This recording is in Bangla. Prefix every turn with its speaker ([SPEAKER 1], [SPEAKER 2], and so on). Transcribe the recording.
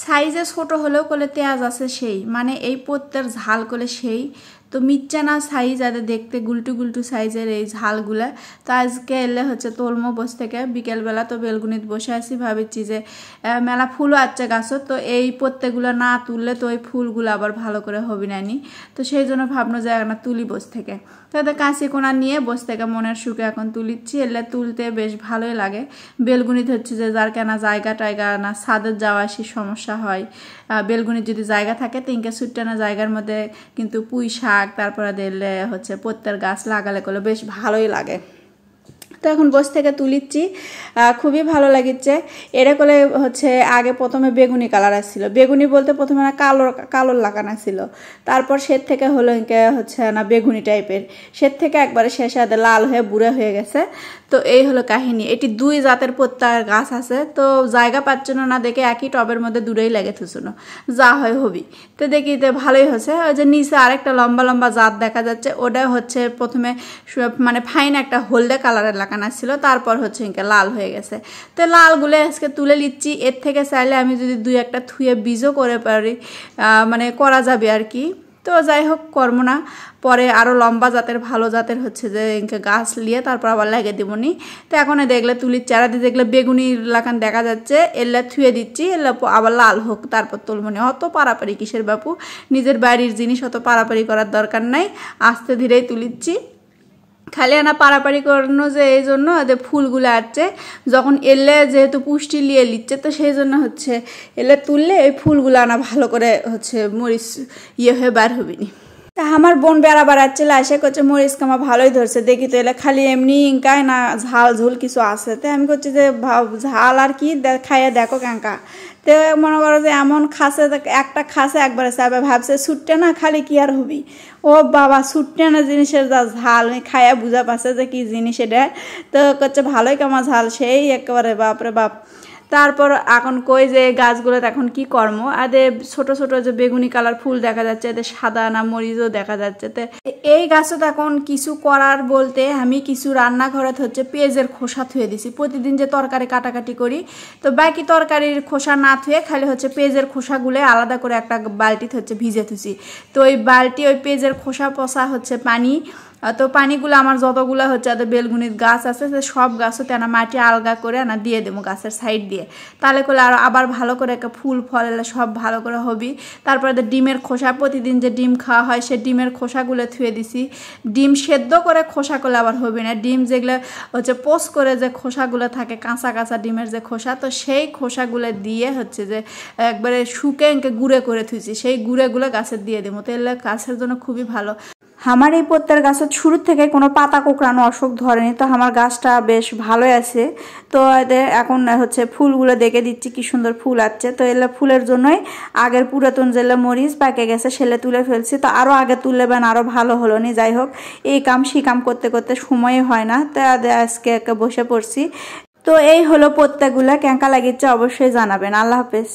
[SPEAKER 1] সাইজে ছোট হলেও কলে তেজ আছে সেই, মানে এই পত্তের ঝাল কলে সেই। তো মিচ্চা না সাইজ আদে দেখতে গুলটু গুলটু সাইজের এই ঝালগুলা। তো আজকে এলে হচ্ছে তোলমো বস থেকে বিকেলবেলা, তো বেলগুনিত বসে আছি, ভাবিছি যে মেলা ফুলও আছে গাছত, তো এই পত্তেগুলো না তুললে তো ওই ফুলগুলো আবার ভালো করে হবি নানি। তো সেই জন্য ভাবনো যায় না তুলি বস থেকে। তাদের কাশি কোনা নিয়ে বস থেকে মনের সুখে এখন তুলিচ্ছি। এলে তুলতে বেশ ভালোই লাগে। বেলগুনিত হচ্ছে যে যার কেনা জায়গা টায়গা না ছাদের যাওয়া আসি সমস্যা হয়। বেলগুনির যদি জায়গা থাকে তিনকে সুট্টানা জায়গার মধ্যে কিন্তু পুঁই শাক তারপরে দিলে হচ্ছে পত্তের গাছ লাগালে করলে বেশ ভালোই লাগে। তো এখন বস থেকে তুলিচ্ছি, খুবই ভালো লাগিচ্ছে। এটা করলে হচ্ছে আগে প্রথমে বেগুনি কালার আসছিল, বেগুনি বলতে প্রথমে না কালোর লাগানো ছিল, তারপর সের থেকে হলো হচ্ছে না বেগুনি টাইপের, সের থেকে একবারে শেষে লাল হয়ে বুড়ে হয়ে গেছে। তো এই হলো কাহিনী। এটি দুই জাতের পত্তার গাছ আছে, তো জায়গা পাচ্ছ না দেখে একই টবের মধ্যে দূরেই লেগে থুসুনো, যা হয় হবি। তো দেখি তো ভালোই হচ্ছে। ওই যে নিচে আরেকটা লম্বা লম্বা জাত দেখা যাচ্ছে, ওটা হচ্ছে প্রথমে মানে ফাইন একটা হলদে কালারের লাগানো ছিল, তারপর হচ্ছে লাল হয়ে গেছে। তো লালগুলো আজকে তুলে নিচ্ছি। এর থেকে চাইলে আমি যদি দুই একটা থুয়ে বীজও করে পারি, মানে করা যাবে আর কি। তো যাই হোক কর্ম না, পরে আরও লম্বা জাতের ভালো জাতের হচ্ছে যে গাছ নিয়ে তারপর আবার লাগিয়ে দেবনি। তো এখন দেখলে তুলির চারা দিয়ে দেখলে বেগুনি লাগান দেখা যাচ্ছে, এলে থুয়ে দিচ্ছি, এলে আবার লাল হোক তারপর তুলমনি। অত পারাপারি কিসের বাপু, নিজের বাড়ির জিনিস অত পারাপারি করার দরকার নাই, আস্তে ধীরেই তুলিচ্ছি। খালি আনা পারাপারি করানো যে এই জন্য ওদের ফুলগুলো আসছে, যখন এলে যেহেতু পুষ্টি নিয়ে নিচ্ছে, তো সেই জন্য হচ্ছে এলে তুললে এই ফুলগুলো আনা ভালো করে হচ্ছে মরিচ হয়ে বার হবিনি। তা আমার বোন বেড়া বাড়াচ্ছে আসে করছে মরিচ কামা ভালোই ধরছে, দেখি তো এলে খালি এমনি ইনকায় না ঝাল ঝোল কিছু আছে। তো আমি করছি যে ঝাল আর কি খাইয়ে দেখো কাঙ্কা। তো মনে করো যে এমন খাসে একটা খাসে একবারে চাবে, ভাবছে ছুটতে না খালি কি আর হবি। ও বাবা ছুটতে না জিনিসের যা ঝাল খাইয়া বুঝা পাচ্ছে যে কি জিনিস এটা। তো করছে ভালোই কামা ঝাল, সেই একেবারে বাপরে বাপ। তারপর এখন কই যে গাছগুলো এখন কি কর্ম, এদের ছোট ছোট যে বেগুনি কালার ফুল দেখা যাচ্ছে, এদের সাদা না মরিচও দেখা যাচ্ছে। তো এই গাছত এখন কিছু করার বলতে আমি কিছু রান্নাঘরে হচ্ছে পেঁয়াজের খোসা থুয়ে দিছি। প্রতিদিন যে তরকারি কাটাকাটি করি, তো বাকি তরকারির খোসা না থুয়ে খালি হচ্ছে পেঁয়াজের খোসাগুলো আলাদা করে একটা বালতিতে হচ্ছে ভিজে থুছি। তো ওই বালতি ওই পেঁয়াজের খোসা পচা হচ্ছে পানি, তো পানিগুলো আমার যতগুলো হচ্ছে বেলগুনির গাছ আছে সব গাছও তেনা মাটি আলগা করে না দিয়ে দেবো গাছের সাইড দিয়ে, তাহলে করলে আর আবার ভালো করে একটা ফুল ফল এলে সব ভালো করে হবি। তারপরে ডিমের খোসা, প্রতিদিন যে ডিম খাওয়া হয় সে ডিমের খোসাগুলো থুয়ে দিছি। ডিম সেদ্ধ করে খোসা করলে আবার হবে না, ডিম যেগুলো হচ্ছে পোস করে যে খোসাগুলো থাকে কাঁচা কাঁচা ডিমের যে খোসা, তো সেই খোসাগুলো দিয়ে হচ্ছে যে একবারে শুকে গুঁড়ে করে থুইছি, সেই গুঁড়েগুলো গাছের দিয়ে দেবো, তো এলে গাছের জন্য খুবই ভালো। আমার এই পত্তার গাছের শুরু থেকে কোনো পাতা কোঁকড়ানো অসুখ ধরেনি, তো আমার গাছটা বেশ ভালোই আছে। তো এখন হচ্ছে ফুলগুলো দেখে দিচ্ছি কি সুন্দর ফুল আসছে। তো এলে ফুলের জন্যই আগের পুরাতন যেলে মরিচ পাকে গেছে সেলে তুলে ফেলছি, তো আরও আগে তুললেবেন আরও ভালো হলো নি। যাই হোক এই কাম সেই কাম করতে করতে সময় হয় না, তো আজকে বসে পড়ছি। তো এই হলো পত্তাগুলা, কেঙ্কা লাগিচ্ছে অবশ্যই জানাবেন। আল্লাহ হাফেজ।